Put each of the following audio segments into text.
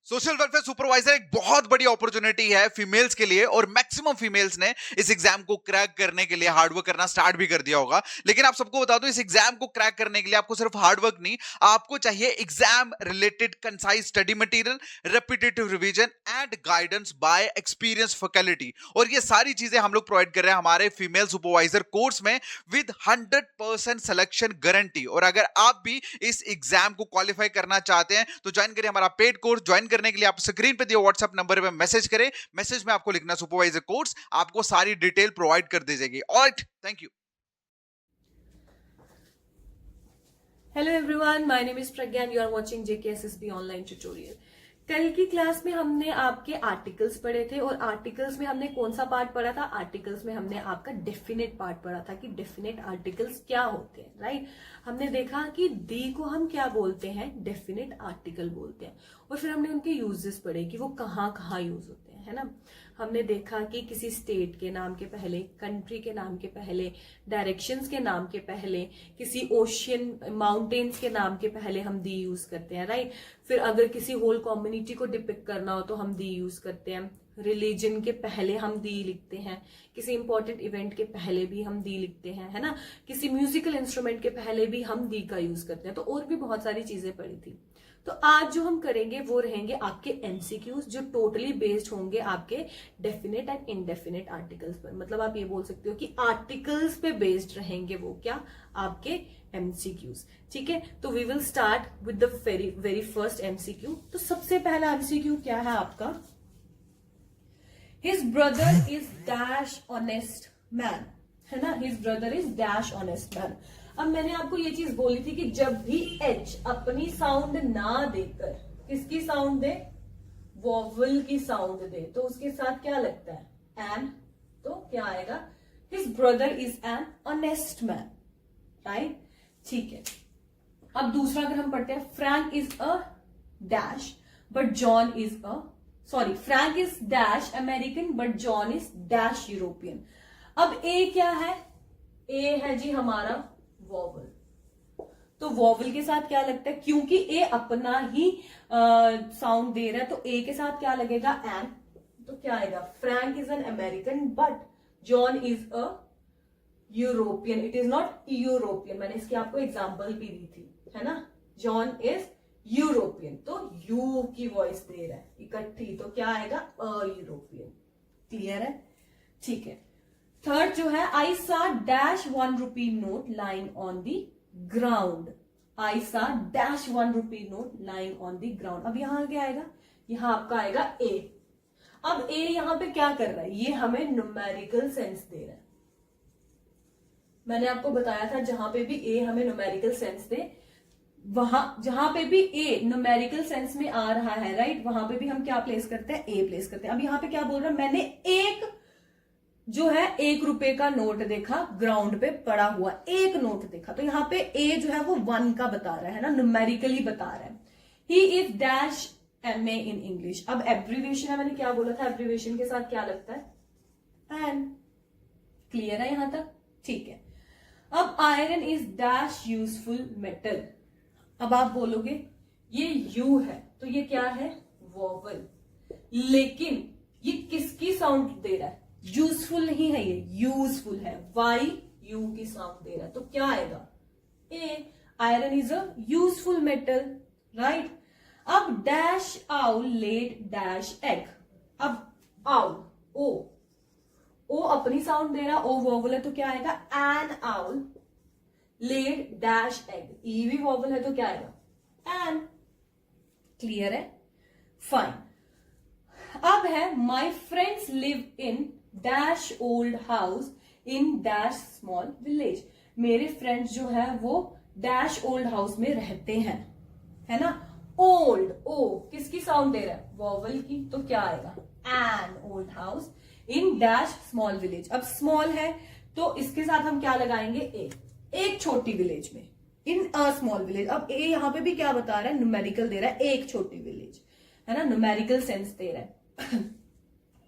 Social welfare supervisor एक बहुत बड़ी अपॉर्चुनिटी है फीमेल्स के लिए और मैक्सिमम फीमेल्स ने इस एग्जाम को क्रैक करने के लिए हार्डवर्क करना स्टार्ट भी कर दिया होगा। लेकिन आप सबको बता दो, इस एग्जाम को क्रैक करने के लिए आपको सिर्फ हार्डवर्क नहीं, आपको चाहिए exam related concise study material, repetitive revision and guidance bye experience faculty. और ये सारी चीजें हम लोग प्रोवाइड कर रहे हैं हमारे फीमेल सुपरवाइजर कोर्स में विद 100% सिलेक्शन गारंटी। और अगर आप भी इस एग्जाम को क्वालिफाई करना चाहते हैं तो ज्वाइन करिए हमारा पेड कोर्स। ज्वाइन करने के लिए आप स्क्रीन पे दिए व्हाट्सएप नंबर पे मैसेज करें, मैसेज में आपको लिखना सुपरवाइजर कोर्स, आपको सारी डिटेल प्रोवाइड कर दी जाएगी। Alright, thank you. Hello everyone, my name is Pragya and you are watching JKSSB online tutorial. कल की क्लास में हमने आपके आर्टिकल्स पढ़े थे और आर्टिकल्स में हमने कौन सा पार्ट पढ़ा था? आर्टिकल्स में हमने आपका डेफिनेट पार्ट पढ़ा था कि डेफिनेट आर्टिकल्स क्या होते हैं, राइट। हमने देखा कि दी को हम क्या बोलते हैं? डेफिनेट आर्टिकल बोलते हैं। और फिर हमने उनके यूजेस पढ़े कि वो कहाँ कहाँ यूज होते हैं, है ना। हमने देखा कि किसी स्टेट के नाम के पहले, कंट्री के नाम के पहले, डायरेक्शंस के नाम के पहले, किसी ओशियन माउंटेन्स के नाम के पहले हम दी यूज करते हैं, राइट। फिर अगर किसी होल कम्युनिटी को डिपिक्ट करना हो तो हम दी यूज करते हैं। रिलीजन के पहले हम दी लिखते हैं, किसी इंपॉर्टेंट इवेंट के पहले भी हम दी लिखते हैं, है ना। किसी म्यूजिकल इंस्ट्रूमेंट के पहले भी हम दी का यूज करते हैं। तो और भी बहुत सारी चीजें पढ़ी थी। तो आज जो हम करेंगे वो रहेंगे आपके एमसीक्यूज, जो टोटली बेस्ड होंगे आपके डेफिनेट एंड इनडेफिनेट आर्टिकल्स पर। मतलब आप ये बोल सकते हो कि आर्टिकल्स पे बेस्ड रहेंगे वो क्या? आपके एमसीक्यूज। ठीक है, तो we will start with the very first MCQ. तो सबसे पहला एमसीक्यू क्या है आपका? His brother is dash honest man, है ना। His brother is dash honest man. अब मैंने आपको ये चीज बोली थी कि जब भी एच अपनी साउंड ना देकर किसकी साउंड दे? वॉवल की साउंड दे, तो उसके साथ क्या लगता है? एन। तो क्या आएगा? His brother is an honest man, right. ठीक है, अब दूसरा अगर हम पढ़ते हैं, Frank is a dash but John is a Frank is dash American but John is dash European. अब ए क्या है? ए है जी हमारा वॉवल। तो वॉवल के साथ क्या लगता है? क्योंकि ए अपना ही साउंड दे रहा है तो ए के साथ क्या लगेगा? एन। तो क्या आएगा? Frank is an American but John is a European. It is not European, मैंने इसकी आपको एग्जांपल भी दी थी, है ना। जॉन इज यूरोपियन, तो यू की वॉइस दे रहा है इकट्ठी, तो क्या आएगा? A European. क्लियर है? ठीक है। थर्ड जो है, I saw dash 1 rupee note lying on the ground. I saw dash 1 rupee note lying on the ground. अब यहां क्या आएगा? यहां आपका आएगा ए। अब ए यहां पे क्या कर रहा है? ये हमें न्यूमेरिकल सेंस दे रहा है। मैंने आपको बताया था जहां पे भी ए हमें न्यूमेरिकल सेंस दे, वहां जहां पे भी ए न्यूमेरिकल सेंस में आ रहा है, राइट, वहां पे भी हम क्या प्लेस करते हैं? ए प्लेस करते हैं। अब यहां पे क्या बोल रहा है? मैंने एक जो है 1 रुपए का नोट देखा ग्राउंड पे पड़ा हुआ, एक नोट देखा, तो यहाँ पे ए जो है वो 1 का बता रहा है ना, न्यूमेरिकली बता रहा है। He is dash MA in English. अब एब्रीविएशन है, मैंने क्या बोला था? एब्रीविएशन के साथ क्या लगता है? एन। क्लियर है यहां तक? ठीक है। अब iron is dash useful metal. अब आप बोलोगे ये यू है तो ये क्या है? वॉवल। लेकिन ये किसकी साउंड दे रहा है? यूजफुल नहीं है, ये यूजफुल है, वाई यू की साउंड दे रहा है, तो क्या आएगा? A. Iron is a useful metal, right. अब dash owl laid dash egg. अब आउल, ओ अपनी साउंड दे रहा, ओ वॉवल है तो क्या आएगा? An owl laid dash egg. E भी वॉवल है तो क्या आएगा? एन। क्लियर है? फाइन। अब है my friends live in dash old house in dash small village. मेरे फ्रेंड्स जो है वो डैश ओल्ड हाउस में रहते हैं, है ना। ओल्ड, ओ किसकी साउंड दे रहा है? वॉवल की, तो क्या आएगा? An old house in dash small village. अब स्मॉल है तो इसके साथ हम क्या लगाएंगे? ए। एक छोटी विलेज में, इन अ स्मॉल विलेज। अब ए यहां पे भी क्या बता रहा है? न्यूमेरिकल दे रहा है, एक छोटी विलेज, है ना, न्यूमेरिकल सेंस दे रहा है।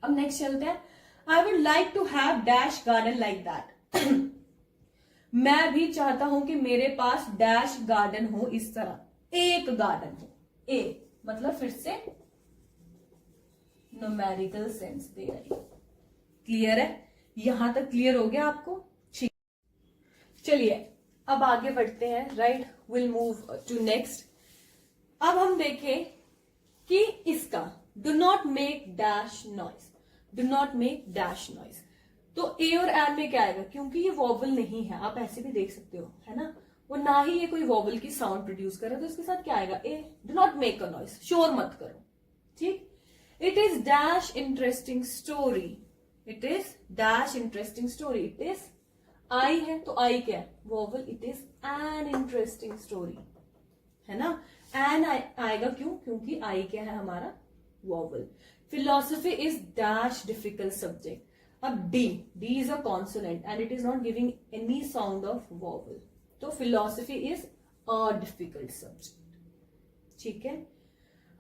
अब नेक्स्ट चलते हैं। I would like to have dash garden like that. मैं भी चाहता हूं कि मेरे पास डैश गार्डन हो, इस तरह एक गार्डन हो। ए मतलब फिर से न्यूमेरिकल सेंस दे रही। क्लियर है? यहां तक क्लियर हो गया आपको? ठीक, चलिए अब आगे बढ़ते हैं। Right, will move to next. अब हम देखें कि इसका do not make dash noise, do not make dash noise, तो ए और एन में क्या आएगा? क्योंकि ये वॉवल नहीं है, आप ऐसे भी देख सकते हो, है ना, वो ना ही ये कोई वॉवल की साउंड प्रोड्यूस कर रहा है, तो इसके साथ क्या आएगा? A, do not make a noise, शोर मत करो। ठीक, it is dash interesting story, it is dash interesting story, it is I है तो आई क्या है? Vowel, it is an interesting story, है ना, एन आएगा क्यों? क्योंकि आई क्या है हमारा? Vowel. Philosophy is dash difficult subject. अब D, D is a consonant and it is not giving any sound of vowel, तो philosophy is a difficult subject. ठीक है,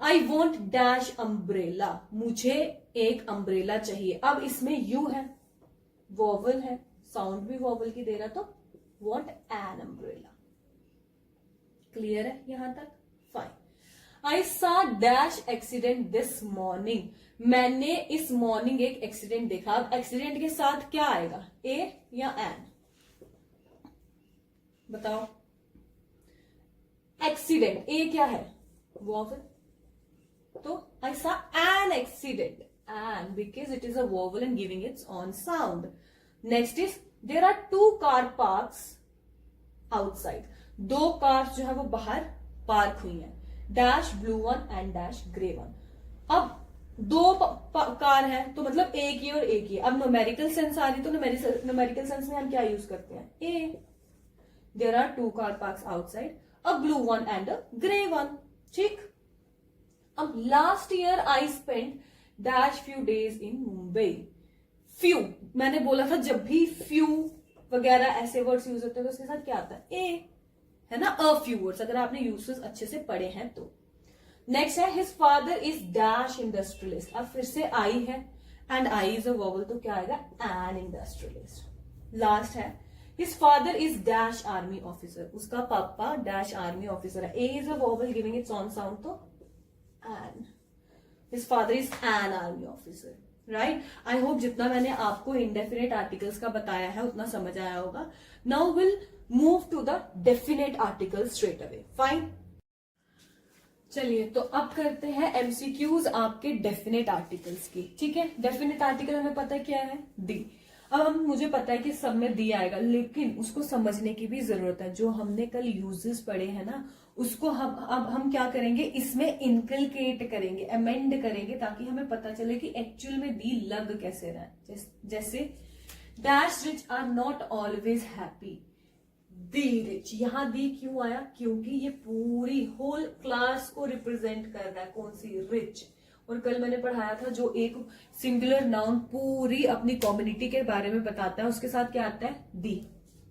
आई वॉन्ट डैश अम्ब्रेला, मुझे एक अम्ब्रेला चाहिए। अब इसमें यू है, वॉवल है, साउंड भी वॉवल की दे रहा, तो वॉन्ट एन अम्ब्रेला। क्लियर है यहां तक? Fine. I saw dash accident this morning, मैंने इस मॉर्निंग एक एक्सीडेंट देखा। अब एक्सीडेंट के साथ क्या आएगा? ए या एन? बताओ। एक्सीडेंट, ए क्या है? वॉवल, तो I saw an accident, an because it is a vowel and giving its on sound. Next is there are 2 car parks outside, 2 cars जो है वो बाहर पार्क हुई हैं, dash blue one and dash grey one. अब 2 car है तो मतलब एक ही और एक ही। अब न्यूमेरिकल सेंस आ रही, तो न्यूमेरिकल सेंस में हम क्या यूज करते हैं? A. There are 2 car parks outside, a blue one and a grey one. ठीक, अब last year I spent dash few days in Mumbai. Few, मैंने बोला था जब भी फ्यू वगैरह ऐसे वर्ड्स यूज होते हैं तो उसके साथ क्या आता है? ए, है ना, अ फ्यू वर्ड्स, अगर आपने यूसेस अच्छे से पढ़े हैं तो। नेक्स्ट है his father is dash industrialist. अब फिर से आई है and I is a vowel, तो क्या आएगा? An industrialist. लास्ट है his father is dash army officer, उसका पापा डैश आर्मी ऑफिसर है। A is a vowel giving its on sound, तो an. His father is an army officer. Right, I hope जितना मैंने आपको इंडेफिनेट आर्टिकल्स का बताया है उतना समझ आया होगा। Now will move to the definite article straight away. Fine, चलिए तो अब करते हैं एमसीक्यूज आपके डेफिनेट आर्टिकल्स की। ठीक है, डेफिनेट आर्टिकल हमें पता है क्या है? दी। अब हम, मुझे पता है कि सब में दी आएगा, लेकिन उसको समझने की भी जरूरत है। जो हमने कल यूजेस पढ़े हैं ना, उसको हम क्या करेंगे? इसमें इनकलकेट करेंगे, अमेंड करेंगे, ताकि हमें पता चले कि एक्चुअल में दी लग कैसे रहा है। जैसे dash rich are not always happy, the rich. यहां दी क्यों आया? क्योंकि ये पूरी होल क्लास को रिप्रेजेंट कर रहा है। कौन सी? रिच। और कल मैंने पढ़ाया था जो एक सिंगुलर नाउन पूरी अपनी कम्युनिटी के बारे में बताता है, उसके साथ क्या आता है? दी।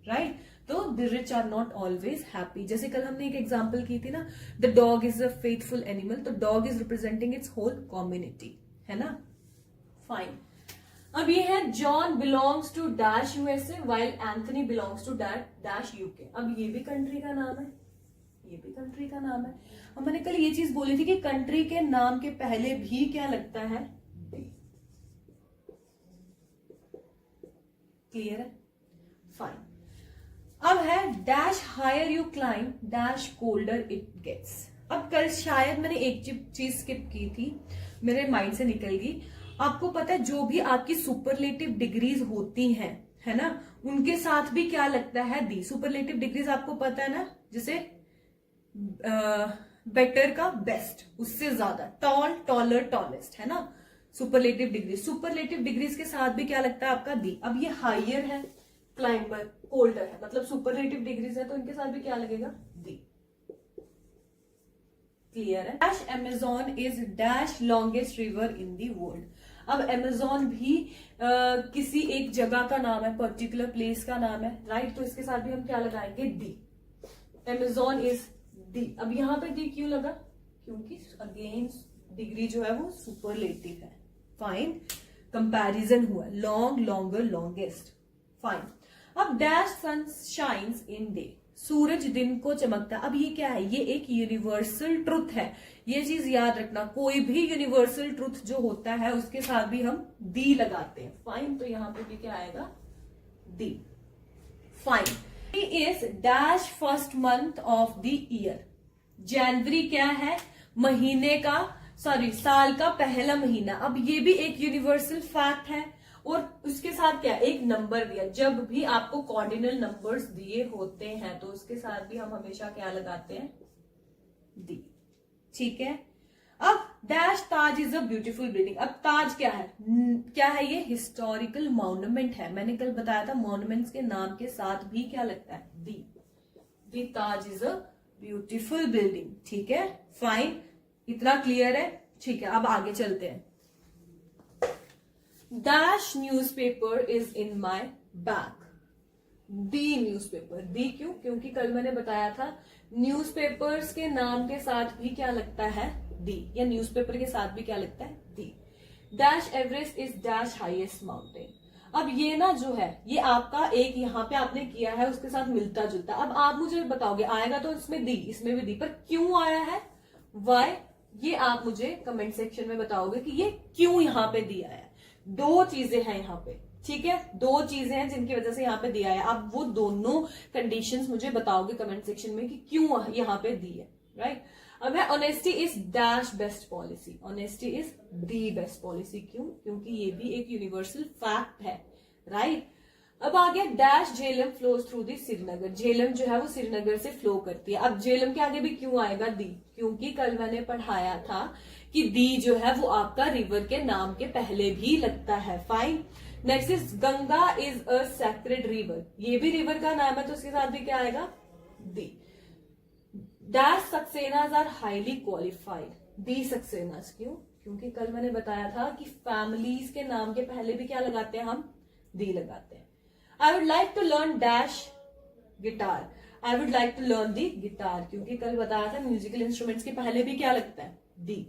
राइट, तो the rich are not always happy. जैसे कल हमने एक एग्जांपल की थी ना, the dog is a faithful animal, तो dog is representing its whole community, है ना। फाइन, अब ये है John belongs to dash USA while Anthony belongs to dash UK. अब ये भी कंट्री का नाम है, ये भी कंट्री का नाम है। अब मैंने कल ये चीज बोली थी कि कंट्री के नाम के पहले भी क्या लगता है? डी। क्लियर है? फाइन, अब है dash higher you climb dash colder it gets. अब कल शायद मैंने एक चीज स्किप की थी, मेरे माइंड से निकल गई। आपको पता है जो भी आपकी सुपरलेटिव डिग्रीज होती हैं, है ना, उनके साथ भी क्या लगता है? दी। सुपरलेटिव डिग्रीज आपको पता है ना, जैसे बेटर का बेस्ट, उससे ज्यादा, टॉल, टॉलर, टॉलेस्ट, है ना, सुपरलेटिव डिग्रीज। सुपरलेटिव डिग्रीज के साथ भी क्या लगता है आपका? दी। अब ये हायर है, क्लाइंबर, कोल्डर है, मतलब सुपरलेटिव डिग्रीज है, तो इनके साथ भी क्या लगेगा? दी। क्लियर है? Dash Amazon is dash longest river in the world. अब अमेजोन भी किसी एक जगह का नाम है, पर्टिकुलर प्लेस का नाम है, राइट, तो इसके साथ भी हम क्या लगाएंगे? दी। Amazon is the. अब यहां पे दी क्यों लगा? क्योंकि अगेन डिग्री जो है वो सुपरलेटिव है। फाइन, कंपैरिजन हुआ, लॉन्ग, लॉन्गर, लॉन्गेस्ट। फाइन, अब dash sun shines in day, सूरज दिन को चमकता। अब ये क्या है, ये एक यूनिवर्सल ट्रुथ है, ये चीज याद रखना। कोई भी यूनिवर्सल ट्रुथ जो होता है उसके साथ भी हम दी लगाते हैं। फाइन, तो यहां पे भी क्या आएगा, the. Fine. Is dash first month of the year. जनवरी क्या है, महीने का, सॉरी साल का पहला महीना। अब ये भी एक यूनिवर्सल फैक्ट है, और उसके साथ क्या, एक नंबर दिया। जब भी आपको कॉर्डिनल नंबर्स दिए होते हैं तो उसके साथ भी हम हमेशा क्या लगाते हैं, दी। ठीक है। अब dash Taj is a beautiful building. अब ताज क्या है, क्या है ये, हिस्टोरिकल मॉन्यूमेंट है। मैंने कल बताया था मॉन्यूमेंट्स के नाम के साथ भी क्या लगता है, दी। दी ताज इज अ ब्यूटीफुल बिल्डिंग। ठीक है, फाइन, इतना क्लियर है। ठीक है, अब आगे चलते हैं। Dash newspaper is in my bag. The newspaper, the क्यों, क्योंकि कल मैंने बताया था न्यूज़पेपर्स के नाम के साथ भी क्या लगता है, दी, या न्यूज़पेपर के साथ भी क्या लगता है, the. Dash Everest is dash highest mountain. अब ये ना जो है, ये आपका एक यहाँ पे आपने किया है उसके साथ मिलता जुलता। अब आप मुझे बताओगे, आएगा तो इसमें दी, इसमें भी दी, पर क्यों आया है, वाई, ये आप मुझे कमेंट सेक्शन में बताओगे कि ये क्यों यहाँ पे दिया है। दो चीजें हैं यहाँ पे, ठीक है, दो चीजें हैं जिनकी वजह से यहाँ पे दिया है। आप वो दोनों कंडीशंस मुझे बताओगे कमेंट सेक्शन में कि क्यों यहाँ पे दी है, राइट। अब है honesty is dash best policy. Honesty is the best policy. क्यों, क्योंकि ये भी एक यूनिवर्सल फैक्ट है, राइट। अब आ गया dash Jhelum flows through the Srinagar. Jhelum जो है वो श्रीनगर से फ्लो करती है। अब झेलम के आगे भी क्यों आएगा, दी, क्योंकि कल मैंने पढ़ाया था कि दी जो है वो आपका रिवर के नाम के पहले भी लगता है। Fine. Next is Ganga is a sacred river. ये भी रिवर का नाम है तो उसके साथ भी क्या आएगा, the. Dash Saxenas are highly qualified. The Saxenas, क्यों, क्योंकि कल मैंने बताया था कि फैमिलीज के नाम के पहले भी क्या लगाते हैं हम, दी लगाते हैं। I would like to learn dash guitar. I would like to learn the guitar, क्योंकि कल बताया था म्यूजिकल इंस्ट्रूमेंट्स के पहले भी क्या लगता है, the.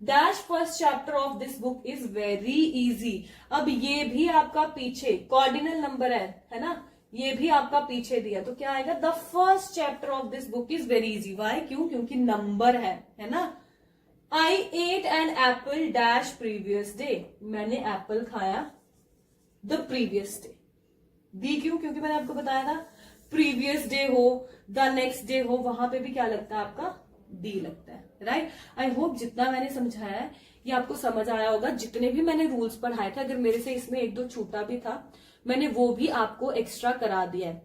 Dash first chapter of this book is very easy. अब ये भी आपका पीछे कॉर्डिनल नंबर है ना, ये भी आपका पीछे दिया तो क्या आएगा, the first chapter of this book is very easy. Why, क्यों, क्योंकि नंबर है ना। I ate an apple dash previous day. मैंने एप्पल खाया द प्रीवियस डे। दी क्यों, क्योंकि मैंने आपको बताया था प्रीवियस डे हो, द नेक्स्ट डे हो, वहां पे भी क्या लगता है आपका, दी लगता है, राइट। आई होप जितना मैंने समझाया है ये आपको समझ आया होगा। जितने भी मैंने रूल्स पढ़ाए थे, अगर मेरे से इसमें एक दो छूटा भी था मैंने वो भी आपको एक्स्ट्रा करा दिया है।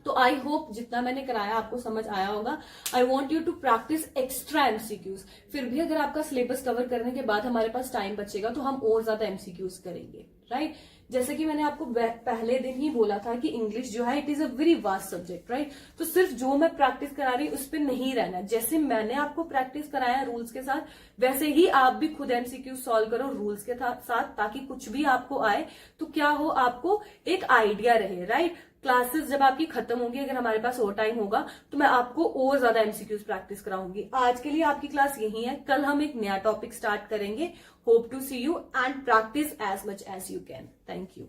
तो आई होप जितना मैंने कराया आपको समझ आया होगा। I want you to practise extra MCQs. फिर भी अगर आपका सिलेबस कवर करने के बाद हमारे पास टाइम बचेगा तो हम और ज्यादा एमसीक्यूज करेंगे, राइट। जैसे कि मैंने आपको पहले दिन ही बोला था कि इंग्लिश जो है it is a very vast subject, right. तो सिर्फ जो मैं प्रैक्टिस करा रही हूं उस पर नहीं रहना। जैसे मैंने आपको प्रैक्टिस कराया रूल्स के साथ, वैसे ही आप भी खुद एमसीक्यू सॉल्व करो रूल्स के साथ, ताकि कुछ भी आपको आए तो क्या हो, आपको एक आइडिया रहे, राइट। क्लासेस जब आपकी खत्म होंगी, अगर हमारे पास और टाइम होगा तो मैं आपको और ज्यादा एमसीक्यूज प्रैक्टिस कराऊंगी। आज के लिए आपकी क्लास यही है, कल हम एक नया टॉपिक स्टार्ट करेंगे। Hope to see you and practise as much as you can. Thank you.